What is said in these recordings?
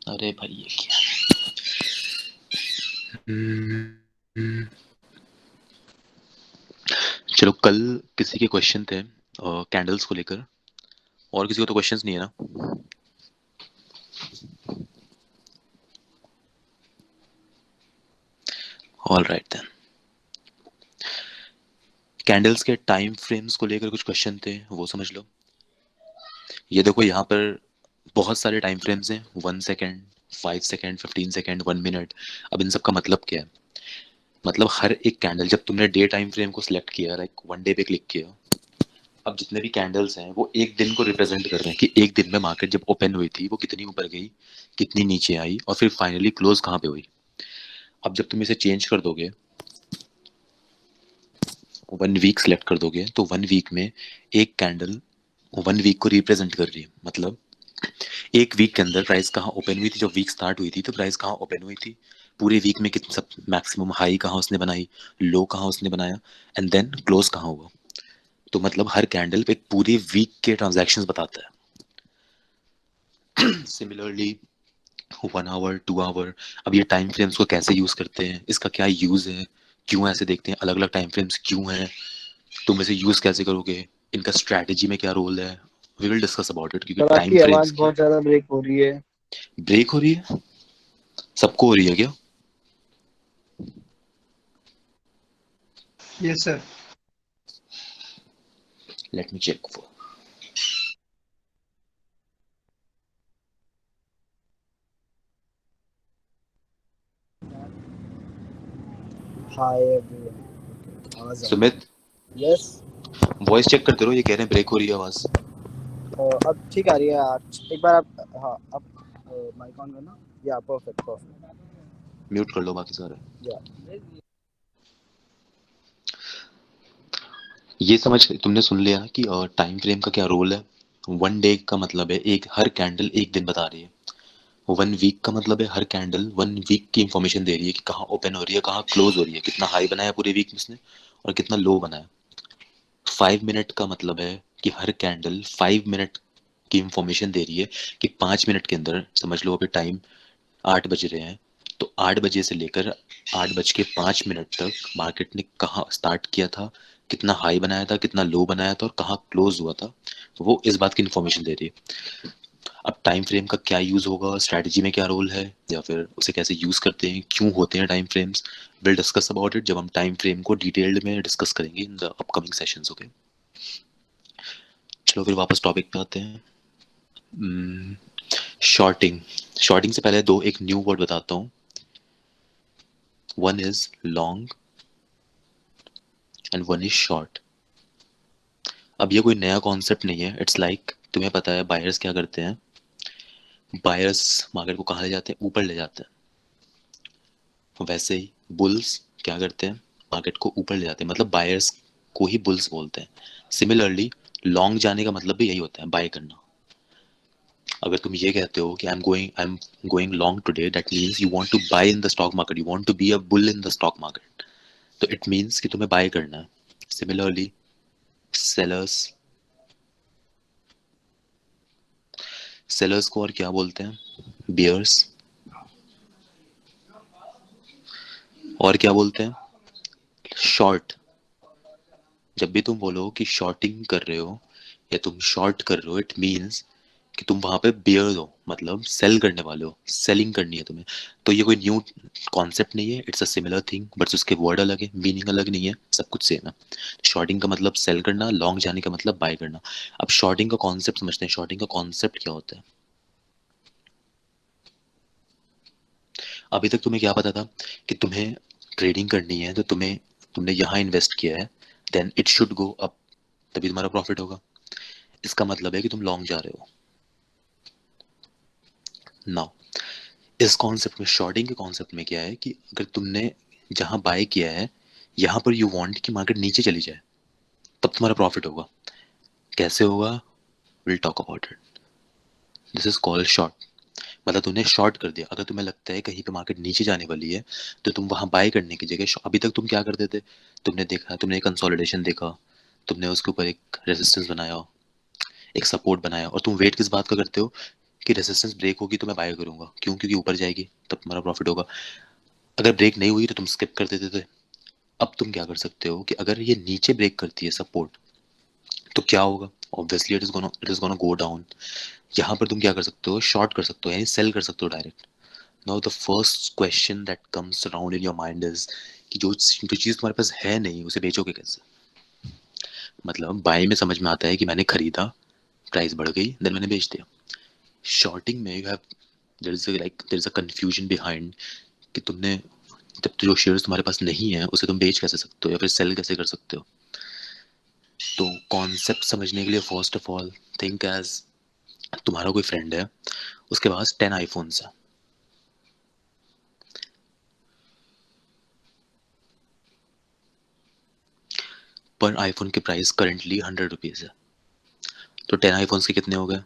अरे भाई ये क्या। हम्म, चलो कल किसी के क्वेश्चन थे कैंडल्स को लेकर, और किसी को तो क्वेश्चंस नहीं है ना? All right then. कैंडल्स के टाइम फ्रेम्स को लेकर कुछ क्वेश्चन थे, वो समझ लो। ये देखो यहाँ पर बहुत सारे टाइम फ्रेम्स हैं, 1 सेकेंड, 5 सेकेंड, 15 सेकेंड, 1 मिनट। अब इन सब का मतलब क्या है? मतलब हर एक कैंडल, जब तुमने डे टाइम फ्रेम को सिलेक्ट किया, लाइक 1 डे पे क्लिक किया, अब जितने भी कैंडल्स हैं वो एक दिन को रिप्रेजेंट कर रहे हैं कि एक दिन में मार्केट जब ओपन हुई थी वो कितनी ऊपर गई, कितनी नीचे आई, और फिर फाइनली क्लोज कहाँ पे हुई। अब जब तुम इसे चेंज कर दोगे, 1 वीक सेलेक्ट कर दोगे, तो 1 वीक में एक कैंडल 1 वीक को रिप्रेजेंट कर रही है। मतलब एक वीक के अंदर प्राइस कहाँ ओपन हुई थी, जब वीक स्टार्ट हुई थी तो प्राइस कहाँ ओपन हुई थी, पूरे वीक में कितना सब मैक्सिमम हाई कहाँ उसने बनाई, लो कहाँ उसने बनाया, एंड देन क्लोज कहाँ हुआ। तो मतलब हर कैंडल पे एक पूरे वीक के ट्रांजैक्शंस बताता है। Similarly 1 hour, 2 hour. अब ये टाइम फ्रेम्स को कैसे यूज करते हैं, इसका क्या यूज है, क्यों ऐसे देखते हैं, अलग अलग टाइम फ्रेम्स क्यों हैं, तुम इसे यूज कैसे करोगे, इनका स्ट्रैटेजी में क्या रोल है, we will discuss about it. क्योंकि सर टाइम आपकी फ्रेम्स आवाज क्या, बहुत ज्यादा ब्रेक हो रही है। ब्रेक हो रही है? सबको हो रही है क्या? Yes sir. Let me check. Hi everyone, आवाज आ रही सुमित, है? यस। वॉइस चेक करते रहो, ये कह रहे हैं ब्रेक हो रही है आवाज। अब ठीक आ रही है आज, एक बार आप, हाँ अब माइक ऑन करना। या परफेक्ट परफेक्ट। म्यूट कर लो बाकी सारे। या ये समझ तुमने सुन लिया कि टाइम फ्रेम का क्या रोल है। 1 डे का मतलब है एक, हर कैंडल एक दिन बता रही है। 1 वीक का मतलब है हर कैंडल 1 वीक की इंफॉर्मेशन दे रही है कि कहाँ ओपन हो रही है, कहाँ क्लोज हो रही है, कितना हाई बनाया पूरे वीक में उसने, और कितना लो बनाया। 5 मिनट का मतलब है कि हर कैंडल 5 मिनट की इंफॉर्मेशन दे रही है कि 5 मिनट के अंदर, समझ लो अभी टाइम 8 बज रहे हैं, तो 8 बजे से लेकर 8 बज के 5 मिनट तक मार्केट ने कहाँ स्टार्ट किया था, कितना हाई बनाया था, कितना लो बनाया था, और कहाँ क्लोज हुआ था, वो इस बात की इन्फॉर्मेशन दे रही है। अब टाइम फ्रेम का क्या यूज होगा, स्ट्रैटेजी में क्या रोल है, या फिर उसे कैसे यूज करते हैं, क्यों होते हैं time frames, will discuss about it जब हम टाइम फ्रेम को डिटेल्ड में डिस्कस करेंगे in the upcoming sessions. Okay, चलो फिर वापस टॉपिक पे आते हैं। शॉर्टिंग। शॉर्टिंग से पहले दो एक न्यू वर्ड बताता हूँ। One is long and one is short. अब ये कोई नया कॉन्सेप्ट नहीं है, इट्स लाइक तुम्हें पता है बायर्स क्या करते हैं। बायर्स मार्केट को कहाँ ले जाते हैं, ऊपर ले जाते हैं। वैसे ही बुल्स क्या करते हैं, मार्केट को ऊपर ले जाते हैं, मतलब बायर्स को ही बुल्स बोलते हैं। सिमिलरली लॉन्ग जाने का मतलब भी यही होता है, बाय करना। अगर तुम ये कहते हो कि I am going long today, that means you want to buy in the stock market, you want to be a bull in the stock market, तो इट मींस कि तुम्हें बाय करना है। सिमिलरली सेलर्स, सेलर्स को और क्या बोलते हैं, बियर्स। और क्या बोलते हैं, शॉर्ट। जब भी तुम बोलो कि शॉर्टिंग कर रहे हो या तुम शॉर्ट कर रहे हो, इट मींस कि तुम वहां पे बियर हो, मतलब सेल करने वाले हो, सेलिंग करनी है तुम्हें। तो ये कोई न्यू कॉन्सेप्ट नहीं है, it's a similar thing, but उसके वर्ड अलग है, मीनिंग अलग नहीं है, सब कुछ सेम है। शॉर्टिंग का मतलब सेल करना, लॉन्ग जाने का मतलब बाय करना। अब शॉर्टिंग का कॉन्सेप्ट समझते हैं, शॉर्टिंग का कॉन्सेप्ट क्या होता है। अभी तक तुम्हें क्या पता था कि तुम्हें ट्रेडिंग करनी है तो तुमने यहाँ इन्वेस्ट किया है, then it should go up, तभी तुम्हारा प्रॉफिट होगा। इसका मतलब है कि तुम लॉन्ग जा रहे हो। नाउ इस कॉन्सेप्ट में, शॉर्टिंग के कॉन्सेप्ट में क्या है कि अगर तुमने जहां बाय किया है, यहां पर यू वांट कि मार्केट नीचे चली जाए, तब तुम्हारा प्रॉफिट होगा। कैसे होगा, will talk about it. This is called short. मतलब तुमने शॉर्ट कर दिया, अगर तुम्हें लगता है कहीं पे मार्केट नीचे जाने वाली है, तो तुम वहां बाय करने की जगह अभी तक तुम क्या करते थे, तुमने देखा, तुमने एक कंसोलिडेशन देखा, तुमने उसके ऊपर एक रेजिस्टेंस बनाया, एक सपोर्ट बनाया, और तुम वेट किस बात का करते हो कि रेजिस्टेंस ब्रेक होगी तो मैं बाय करूंगा, क्यों? क्योंकि ऊपर जाएगी तब तुम्हारा प्रॉफिट होगा। अगर ब्रेक नहीं हुई तो तुम स्किप कर देते थे। अब तुम क्या कर सकते हो कि अगर ये नीचे ब्रेक करती है सपोर्ट, तो क्या होगा? Obviously it is gonna go down. यहाँ पर तुम क्या कर सकते हो? शॉर्ट कर सकते हो, यानी सेल कर सकते हो direct. Now the first question that comes around in your mind is कि जो चीज़ तुम्हारे पास है नहीं उसे बेचोगे कैसे? मतलब बाय में समझ में आता है कि मैंने खरीदा, प्राइस बढ़ गई, देन मैंने बेच दिया। शॉर्टिंग में you have their is a confusion behind कि तुमने जब जो शेयर्स तुम्हारे पास नहीं है उसे तुम बेच कैसे सकते हो या फिर सेल कैसे कर सकते हो। तो कॉन्सेप्ट समझने के लिए first of all think as तुम्हारा कोई फ्रेंड है, उसके पास 10 आईफोन्स है। पर आईफोन के प्राइस करेंटली 100 रुपीज़ है। तो 10 आईफोन्स के कितने हो गए?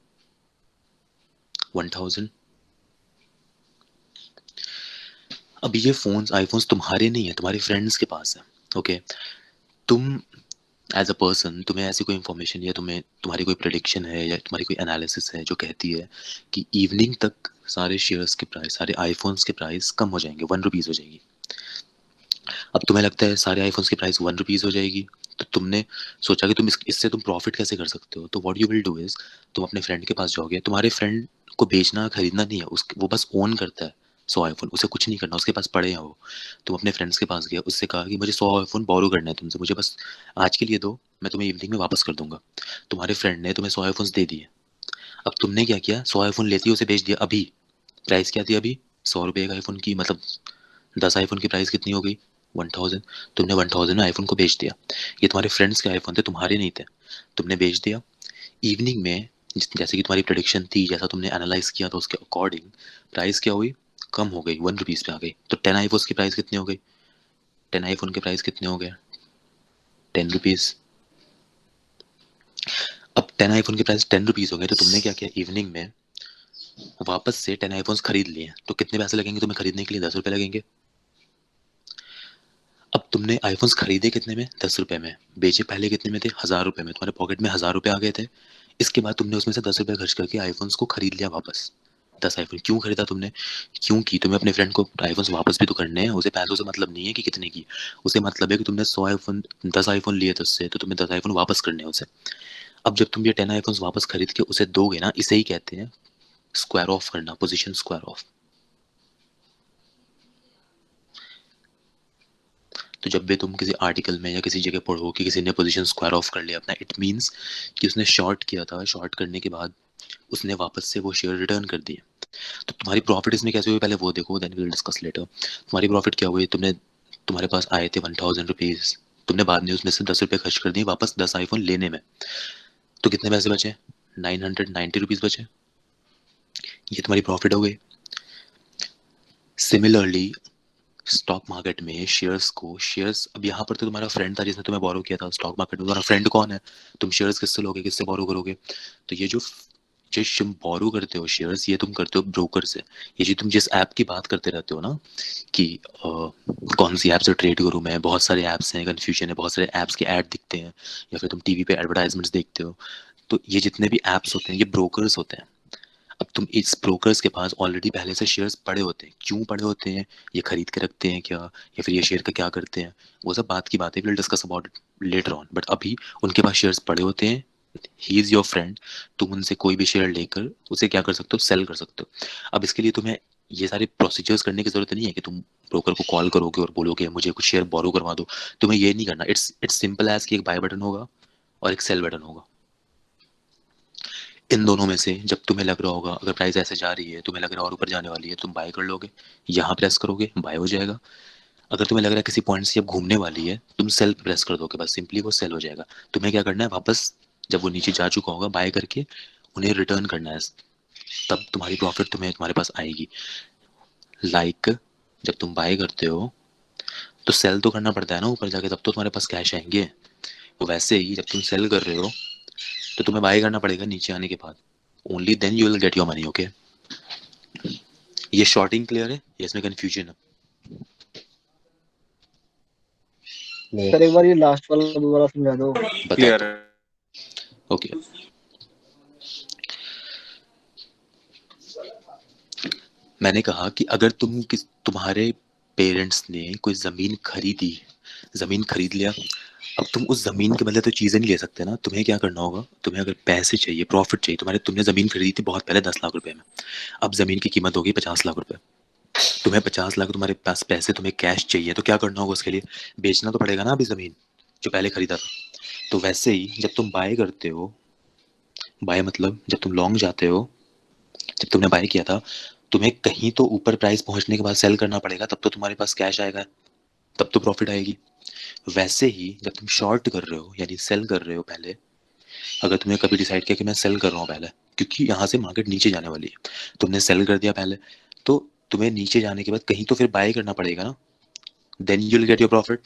1000। अब ये फोन्स आईफोन्स तुम्हारे नहीं है, तुम्हारे फ्रेंड्स के पास है। ओके तुम एज अ पर्सन, तुम्हें ऐसी कोई इन्फॉर्मेशन या तुम्हें तुम्हारी कोई प्रेडिक्शन है या तुम्हारी कोई एनालिसिस है जो कहती है कि इवनिंग तक सारे शेयर्स के प्राइस, सारे आईफोन्स के प्राइस कम हो जाएंगे, 1 रुपीज़ हो जाएगी। अब तुम्हें लगता है सारे आईफोन्स की प्राइस 1 रुपीज़ हो जाएगी, तो तुमने सोचा कि तुम इससे तुम प्रॉफिट कैसे कर सकते हो। तो what you will do is, तुम अपने फ्रेंड के पास जाओगे। तुम्हारे फ्रेंड को बेचना खरीदना नहीं है, उसके वो बस ओन करता है 100 आईफोन, उसे कुछ नहीं करना, उसके पास पड़े हैं वो। तुम अपने फ्रेंड्स के पास गया, उससे कहा कि मुझे 100 आईफोन बोरो करना है तुमसे, मुझे बस आज के लिए दो, मैं तुम्हें इवनिंग में वापस कर दूंगा। तुम्हारे फ्रेंड ने तुम्हें 100 आईफोन्स दे दिए। अब तुमने क्या किया? 100 आईफोन लेती है, उसे बेच दिया अभी। प्राइस क्या थी अभी? 100 रुपये का आईफोन की, मतलब 10 आईफोन की प्राइस कितनी हो गई? 1000। तुमने 1000 में आईफोन को बेच दिया। ये तुम्हारे फ्रेंड्स के आईफोन थे, तुम्हारे नहीं थे। तुमने बेच दिया। इवनिंग में जैसे कि तुम्हारी प्रेडिक्शन थी, जैसा तुमने एनालाइज किया था उसके अकॉर्डिंग प्राइस क्या हुई? कम हो गई, 1 रुपीज़ पे आ गई। तो 10 आईफोन की प्राइस कितनी हो गई? 10 आईफोन के प्राइस कितने हो गए? 10 रुपीज़। अब 10 आईफोन के प्राइस 10 रुपीज़ हो गए, तो तुमने क्या किया? इवनिंग में वापस से 10 आईफोन्स खरीद लिए। तो कितने पैसे लगेंगे तुम्हें खरीदने के लिए? 10 रुपये लगेंगे। अब तुमने आईफोन्स खरीदे कितने में? 10 रुपये में। बेचे पहले कितने में थे? 1000 रुपये में। तुम्हारे पॉकेट में 1000 रुपये आ गए थे। इसके बाद तुमने उसमें से 10 रुपये खर्च करके आईफोन्स को खरीद लिया वापस। 10 आईफोन क्यों खरीदा तुमने? क्योंकि तुम्हें अपने फ्रेंड को आईफोन्स वापस भी तो करने हैं। उसे पैसों से मतलब नहीं है कि कितने की, उसे मतलब है कि तुमने 100 आईफोन, 10 आईफोन लिए थे उससे, तो तुम्हें 10 आईफोन वापस करने हैं उसे। अब जब तुम ये 10 आईफोन्स वापस खरीद के उसे दोगे ना, इसे ही कहते हैं स्क्वायर ऑफ करना, पोजिशन स्क्वायर ऑफ। तो जब भी तुम किसी आर्टिकल में या किसी जगह पढ़ो कि किसी ने पोजीशन स्क्वायर ऑफ कर लिया अपना, इट मींस कि उसने शॉर्ट किया था, शॉर्ट करने के बाद उसने वापस से वो शेयर रिटर्न कर दिए। तो तुम्हारी प्रॉफिट इसमें कैसे हुई पहले वो देखो, then we will discuss later. तुम्हारी प्रॉफिट क्या हुई? तुम्हारे पास आए थे 1000 रुपीज़, तुमने बाद में उसमें से 10 रुपये खर्च कर दिए वापस 10 आईफोन लेने में। तो कितने पैसे बचे? 990 रुपीज़ बचे। ये तुम्हारी प्रॉफिट हो गई। सिमिलरली स्टॉक मार्केट में शेयर्स, अब यहाँ पर तो तुम्हारा फ्रेंड था जिसने तुम्हें बोरो किया था। स्टॉक मार्केट में तुम्हारा फ्रेंड कौन है? तुम शेयर्स किससे लोगे, किससे बोरो करोगे? तो ये जो तुम बोरो करते हो शेयर्स, ये तुम करते हो ब्रोकर से। ये जो तुम जिस ऐप की बात करते रहते हो ना कि कौन सी ऐप से ट्रेड करूँ मैं, बहुत सारे ऐप्स हैं, कन्फ्यूजन है, बहुत सारे ऐप्स के ऐड दिखते हैं, या फिर तुम टीवी पे एडवर्टाइजमेंट्स देखते हो। तो ये जितने भी ऐप्स होते हैं ये ब्रोकर्स होते हैं। अब तुम इस ब्रोकर्स के पास ऑलरेडी पहले से शेयर्स पड़े होते हैं। क्यों पड़े होते हैं? ये खरीद के रखते हैं क्या, या फिर ये शेयर का क्या करते हैं, वो सब बात की बात है, will discuss about it later on. But अभी उनके पास शेयर्स पड़े होते हैं। He is your friend. तुम उनसे कोई भी शेयर लेकर उसे क्या कर सकते हो? सेल कर सकते हो। अब इसके लिए तुम्हें ये सारे प्रोसीजर्स करने की जरूरत नहीं है कि तुम ब्रोकर को कॉल करोगे और बोलोगे मुझे कुछ शेयर बोरो करवा दो। तुम्हें ये नहीं करना। इट्स सिंपल एज कि एक बाय बटन होगा और एक सेल बटन होगा। इन दोनों में से जब तुम्हें लग रहा होगा, अगर प्राइस ऐसे जा रही है, तुम्हें लग रहा है और ऊपर जाने वाली है, तुम बाय कर लोगे। यहाँ प्रेस करोगे, बाय हो जाएगा। अगर तुम्हें लग रहा है किसी पॉइंट से अब घूमने वाली है, तुम सेल प्रेस कर दोगे, बस सिंपली वो सेल हो जाएगा। तुम्हें क्या करना है? वापस जब वो नीचे जा चुका होगा बाय करके उन्हें रिटर्न करना है। तब तुम्हारी प्रॉफिट तुम्हारे पास आएगी। जब तुम बाय करते हो तो सेल तो करना पड़ता है ना ऊपर जाके, तब तो तुम्हारे पास कैश आएंगे। तो वैसे ही जब तुम सेल कर रहे हो तो तुम्हें बाय करना पड़ेगा नीचे आने के बाद। Only then you will get your money. Okay, ये शॉर्टिंग क्लियर है या इसमें कंफ्यूजन है? सर एक बार ये लास्ट वाला दोबारा समझा दो। बताता हूँ। ओके, मैंने कहा कि अगर तुम्हारे पेरेंट्स ने कोई ज़मीन खरीद लिया, अब तुम उस ज़मीन के बदले तो चीज़ें नहीं ले सकते ना। तुम्हें क्या करना होगा, तुम्हें अगर पैसे चाहिए, प्रॉफिट चाहिए, तुमने ज़मीन खरीदी थी बहुत पहले 10 लाख रुपए में, अब ज़मीन की कीमत होगी 50 लाख रुपए, तुम्हें 50 लाख, तुम्हारे पास पैसे, तुम्हें कैश चाहिए, तो क्या करना होगा उसके लिए? बेचना तो पड़ेगा ना अभी ज़मीन जो पहले खरीदा था। तो वैसे ही जब तुम बाय करते हो, बाय मतलब जब तुम लॉन्ग जाते हो, जब तुमने बाय किया था, तुम्हें कहीं तो ऊपर प्राइस पहुंचने के बाद सेल करना पड़ेगा, तब तो तुम्हारे पास कैश आएगा, तब तो प्रॉफिट आएगी। वैसे ही जब तुम शॉर्ट कर रहे हो यानी सेल कर रहे हो पहले, अगर तुमने कभी डिसाइड किया कि मैं सेल कर रहा हूँ पहले क्योंकि यहाँ से मार्केट नीचे जाने वाली है, तुमने सेल कर दिया पहले, तो तुम्हें नीचे जाने के बाद कहीं तो फिर बाय करना पड़ेगा ना, then you will get your profit.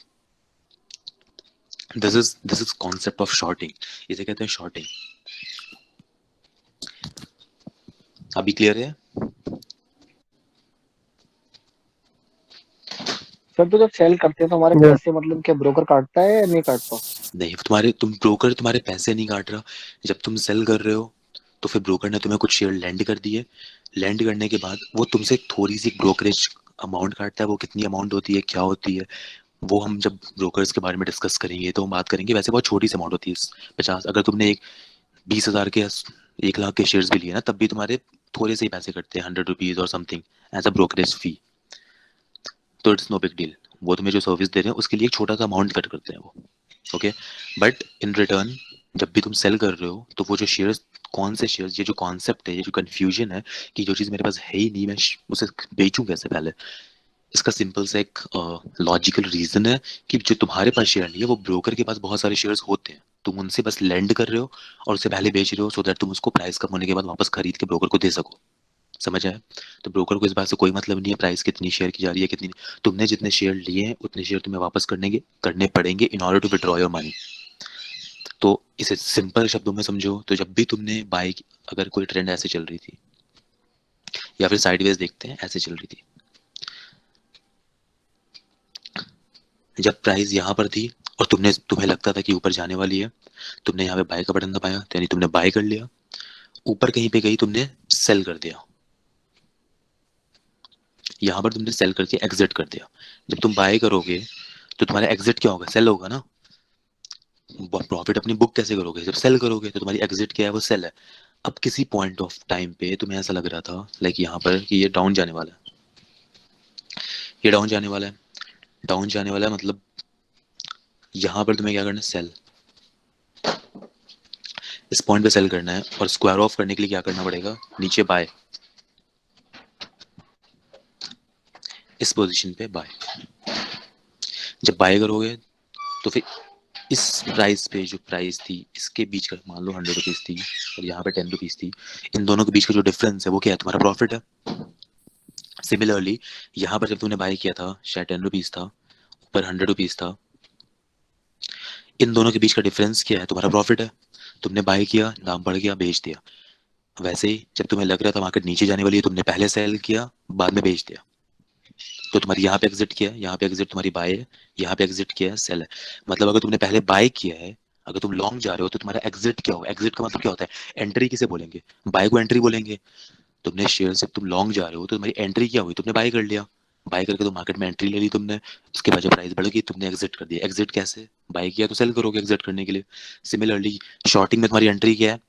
This is concept of shorting, इसे कहते हैं शॉर्टिंग। अभी क्लियर है? सर तो जब सेल करते हैं तो हमारे पैसे मतलब क्या ब्रोकर काटता है या नहीं काटता? नहीं, ब्रोकर तुम्हारे पैसे नहीं काट रहा। जब तुम सेल कर रहे हो तो फिर ब्रोकर ने तुम्हें कुछ शेयर लैंड कर दिए, लैंड करने के बाद वो तुमसे थोड़ी सी ब्रोकरेज अमाउंट काटता है। वो कितनी अमाउंट होती है, क्या होती है, वो हम जब ब्रोकर्स के बारे में डिस्कस करेंगे तो हम बात करेंगे। वैसे बहुत छोटी सी अमाउंट होती है, 50, अगर तुमने एक 20,000 के 1 लाख के शेयर्स भी लिए ना, तब भी तुम्हारे थोड़े से ही पैसे कटते हैं, 100 रुपीज और समथिंग एज अ ब्रोकरेज फी। तो इट्स नो बिग डील, वो तुम्हें जो सर्विस दे रहे हैं उसके लिए एक छोटा सा अमाउंट कट करते हैं वो। ओके, बट इन रिटर्न जब भी तुम सेल कर रहे हो तो वो जो शेयर्स, कौन से शेयर्स, ये जो कॉन्सेप्ट है, ये जो कंफ्यूजन है कि जो चीज़ मेरे पास है ही नहीं, मैं उसे बेचूं कैसे पहले, इसका सिंपल सा एक लॉजिकल रीजन है कि जो तुम्हारे पास शेयर नहीं है, वो ब्रोकर के पास बहुत सारे शेयर्स होते हैं, तुम उनसे बस लेंड कर रहे हो और उसे पहले बेच रहे हो, सो दैट तुम उसको प्राइस कम होने के बाद वापस खरीद के ब्रोकर को दे सको। समझ आया? तो ब्रोकर को इस बात से कोई मतलब नहीं है प्राइस कितनी शेयर की जा रही है, कितनी नहीं। तुमने जितने शेयर लिए हैं उतने शेयर तुम्हें वापस करने पड़ेंगे in order to withdraw your money. तो इसे सिंपल शब्दों में समझो तो जब भी तुमने बाय, अगर कोई ट्रेंड ऐसे चल रही थी या फिर साइडवेज देखते हैं ऐसे चल रही थी, जब प्राइस यहाँ पर थी और तुम्हें लगता था कि ऊपर जाने वाली है, तुमने यहाँ पे बाय का बटन दबाया, तो यानी तुमने बाय कर लिया। ऊपर कहीं पे गई, तुमने सेल कर दिया। यहाँ पर तुमने सेल करके एग्जिट कर दिया। जब तुम बाय करोगे तो तुम्हारा एग्जिट क्या होगा? सेल होगा ना। प्रॉफिट अपनी बुक कैसे करोगे? जब सेल करोगे तो तुम्हारी एग्जिट क्या है? वो सेल है। अब किसी पॉइंट ऑफ टाइम पे तुम्हें ऐसा लग रहा था लाइक यहाँ पर कि ये डाउन जाने वाला है, ये डाउन जाने वाला है, डाउन जाने वाला है, मतलब यहाँ पर तुम्हें क्या करना है? सेल। इस पॉइंट पे सेल करना है और स्क्वायर ऑफ करने के लिए क्या करना पड़ेगा? नीचे बाय, इस पोजीशन पे बाय। जब बाय करोगे तो फिर इस प्राइस पे, जो प्राइस थी इसके बीच का, मान लो 100 रुपीज थी और यहाँ पे 10 रुपीज थी, इन दोनों के बीच का जो डिफरेंस है वो क्या है? तुम्हारा प्रॉफिट है। सिमिलरली यहाँ पर जब तुमने बाय किया था शायद 10 रुपीज था, ऊपर 100 रुपीज था, इन दोनों के बीच का डिफरेंस क्या है? तुम्हारा प्रॉफिट है। तुमने बाय किया, दाम बढ़ गया, बेच दिया। वैसे ही जब तुम्हें लग रहा था मार्केट नीचे जाने वाली है, तुमने पहले सेल किया, बाद में बेच दिया, तो तुम्हारी यहाँ पे एग्जिट किया है, यहाँ पे एग्जिट तुम्हारी बाय है, यहाँ पे एग्जिट किया है, सेल है। मतलब अगर तुमने पहले बाय किया है, अगर तुम लॉन्ग जा रहे हो तो तुम्हारा एग्जिट क्या होगा? एग्जिट का मतलब क्या होता है? एंट्री किसे बोलेंगे? बाय को एंट्री बोलेंगे। तुमने शेयर से तुम लॉन्ग जा रहे हो तो तुम्हारी एंट्री क्या हुई? तुमने बाय कर लिया, बाय करके तो मार्केट में एंट्री ले ली तुमने, उसके बाद जब प्राइस बढ़ गई तुमने एग्जिट कर दिया। एग्जिट कैसे? बाय किया तो सेल करोगे एग्जिट करने के लिए। सिमिलरली शॉर्टिंग में तुम्हारी एंट्री क्या है?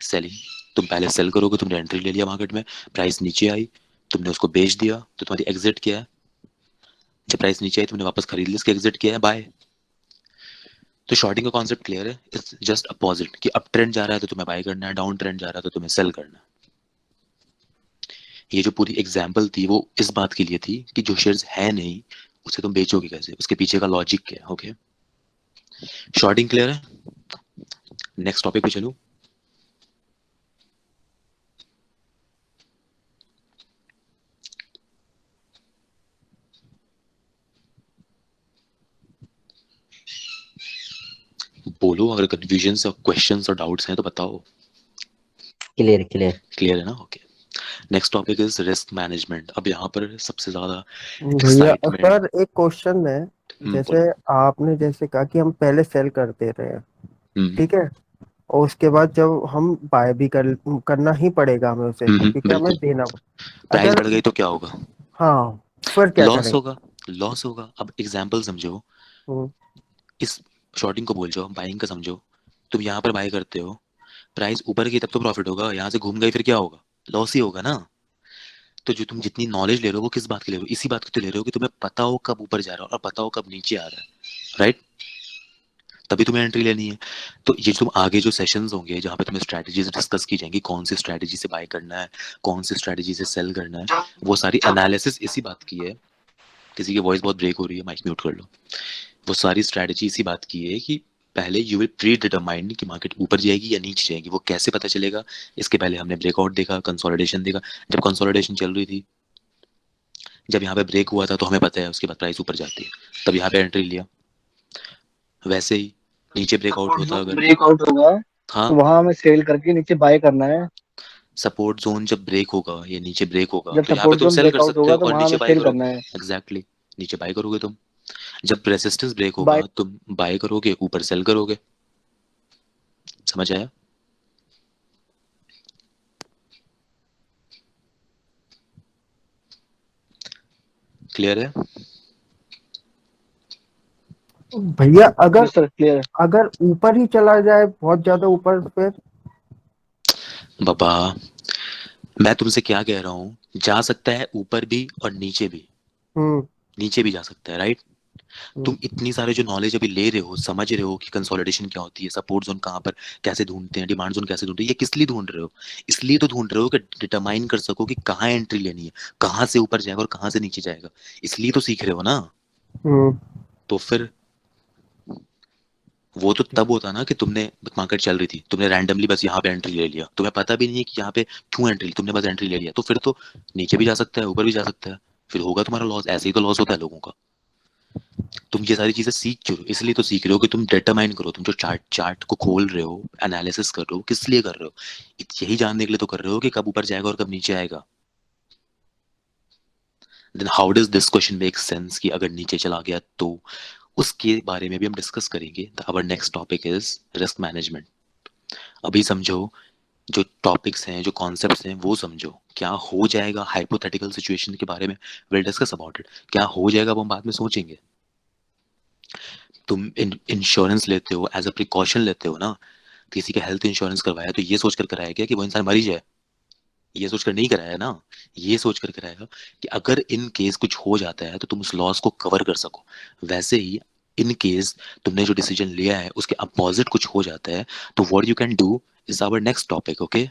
सेलिंग। तुम पहले सेल करोगे, तुमने एंट्री ले लिया मार्केट में, प्राइस नीचे आई, तुमने उसको बेच दिया, तो तुम्हारी एग्जिट क्या है? जब प्राइस नीचे आई तुमने वापस खरीद लिया, इसका एग्जिट क्या है? बाय। तो शॉर्टिंग का कॉन्सेप्ट क्लियर है? इट्स जस्ट अपोजिट, कि अप ट्रेंड जा रहा है तो तुम्हें बाय करना है, डाउन ट्रेंड जा रहा है तो तुम्हें सेल करना है। ये जो पूरी एग्जाम्पल थी वो इस बात के लिए थी कि जो शेयर्स है नहीं उसे तुम बेचोगे कैसे, उसके पीछे का लॉजिक क्या है। ओके, शॉर्टिंग क्लियर है? नेक्स्ट टॉपिक पे चलूं। बोलो, अगर कंफ्यूजन और क्वेश्चंस और डाउट्स हैं तो बताओ। Clear clear. क्लियर है ना? Okay, next topic is risk management. अब यहाँ पर सबसे ज्यादा भैया एक्साइटमेंट। सर एक क्वेश्चन है। जैसे बोलो। आपने जैसे कहा कि हम पहले सेल कर दे रहे हैं, हम्म ठीक है, और उसके बाद जब हम बाय भी करना ही पड़ेगा हमें उसे, क्योंकि हमें बिल्कुल। देना पड़ेगा। प्राइस अगर बढ़ गई तो क्या होगा? हाँ फिर क्या लॉस करें? होगा। लॉस होगा। अब एग्जाम्पल समझो, हम्म, इस शॉर्टिंग को बोल जाओ, बाइंग का समझो। तुम यहाँ पर बाय करते हो, प्राइस ऊपर गई तब तो प्रॉफिट होगा, यहाँ से घूम गई फिर क्या होगा? लॉस ही होगा ना। तो जो तुम जितनी नॉलेज ले रहे हो वो किस बात के ले रहे हो? इसी बात के तो ले रहे हो कि तुम्हें पता हो कब ऊपर जा रहा हो और पता हो कब नीचे आ रहा है, राइट? तभी तुम्हें एंट्री लेनी है। तो ये तुम आगे जो सेशंस होंगे जहाँ पे तुम्हें स्ट्रैटेजीज डिस्कस की जाएंगी, कौन सी स्ट्रैटेजी से बाय करना है, कौन सी स्ट्रैटेजी से सेल करना है, वो सारी एनालिसिस इसी बात की है। किसी की वॉइस बहुत ब्रेक हो रही है, माइक म्यूट कर लो। वो सारी स्ट्रैटेजी इसी बात की है कि पहले यू विल प्री डिटरमाइन कि मार्केट ऊपर जाएगी या नीचे जाएगी। वो कैसे पता चलेगा? इसके पहले हमने ब्रेकआउट देखा, कंसोलिडेशन देखा। जब कंसोलिडेशन चल रही थी, जब यहाँ पे ब्रेक हुआ था तो हमें पता है उसके बाद प्राइस ऊपर जाती है, तब यहाँ पे एंट्री लिया। वैसे ही नीचे ब्रेकआउट सपोर्ट होता जोन अगर, ब्रेकआउट होगा हाँ, तो वहां हमें सेल करके नीचे बाय करना है। सपोर्ट जोन जब ब्रेक होगा या नीचे ब्रेक होगा जब तो यहाँ पे सपोर्ट तुम जोन सेल कर ब्रेकआउट सकते होगा हो तो और वहां नीचे हमें बाय सेल करोगे। करना है। एग्जैक्टली, नीचे बाय करोगे तुम। जब रेसिस्टेंस ब्रेक बाय। होगा तुम बाय करोगे, ऊपर सेल करोगे। समझ आया? क्लियर है? भैया अगर सर क्लियर। अगर ऊपर ही चला जाए बहुत ज्यादा ऊपर फिर? बाबा, मैं तुमसे क्या कह रहा हूँ, जा सकता है ऊपर भी और नीचे भी। हम्म। नीचे भी जा सकता है, राइट? हम्म। तुम इतनी सारे जो नॉलेज अभी ले रहे हो, समझ रहे हो कि कंसोलिडेशन क्या होती है, सपोर्ट जोन कहाँ पर कैसे ढूंढते हैं, डिमांड जोन कैसे ढूंढते हैं, ये किस लिए ढूंढ रहे हो? इसलिए तो ढूंढ रहे हो कि डिटरमाइन कर सको कि कहाँ एंट्री लेनी है, कहाँ से ऊपर जाएगा और कहाँ से नीचे जाएगा। इसलिए तो सीख रहे हो ना। हम्म। तो फिर वो तो तब होता ना कि तुमने, मार्केट चल रही थी, तुमने रैंडमली बस यहाँ पे एंट्री ले लिया, तुम्हें पता भी नहीं है कि यहाँ पे क्यों एंट्री ली, तुमने बस एंट्री ले लिया। तो फिर तो नीचे भी जा सकता है, ऊपर भी जा सकता है, फिर होगा तुम्हारा लॉस। ऐसे ही तो लॉस होता है लोगों का। तुम ये सारी चीजें सीख क्यों रहे हो? इसलिए तो सीख रहे हो कि तुम डिटरमाइन करो। तुम जो चार्ट चार्ट को खोल रहे हो, एनालिसिस कर रहे हो, किस लिए कर रहे हो? यही जानने के लिए तो कर रहे हो कि कब ऊपर जाएगा और कब नीचे आएगा। Then how does this question make sense कि अगर नीचे चला गया तो? उसके बारे में भी हम डिस्कस करेंगे। Our next topic is risk management. अभी समझो, जो टॉपिक्स हैं, जो कॉन्सेप्ट्स हैं, वो समझो। क्या हो जाएगा हाइपोथेटिकल सिचुएशन के बारे में विल डिस्कस अबाउट इट। क्या हो जाएगा वो हम बाद में सोचेंगे। तुम इंश्योरेंस लेते हो, एज अ प्रिकॉशन लेते हो ना। किसी का हेल्थ इंश्योरेंस करवाया तो ये सोच कर कराया क्या कि वो इंसान मरी जाए? ये सोच कर नहीं कराया ना। ये सोच कर कराया कि अगर इन केस कुछ हो जाता है तो तुम उस लॉस को कवर कर सको। वैसे ही इन केस तुमने जो डिसीजन लिया है उसके अपोजिट कुछ हो जाता है, तो what you can do is our next topic. Okay,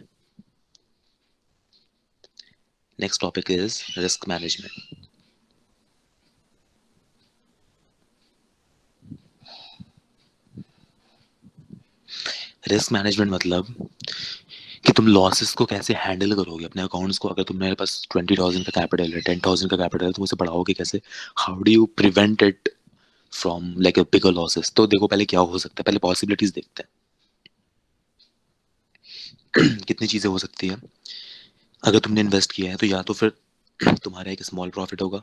next topic is risk management. Risk management मतलब कि तुम लॉसेस को कैसे हैंडल करोगे अपने अकाउंट्स को। अगर तुम्हारे पास 20,000 का कैपिटल है, 10,000 का कैपिटल है, तुम उसे बढ़ाओगे कैसे? How do you prevent it from like a bigger losses? तो देखो पहले क्या हो सकता है, पहले पॉसिबिलिटीज देखते हैं। कितनी चीजें हो सकती है। अगर तुमने इन्वेस्ट किया है तो या तो फिर तुम्हारा एक स्मॉल प्रॉफिट होगा,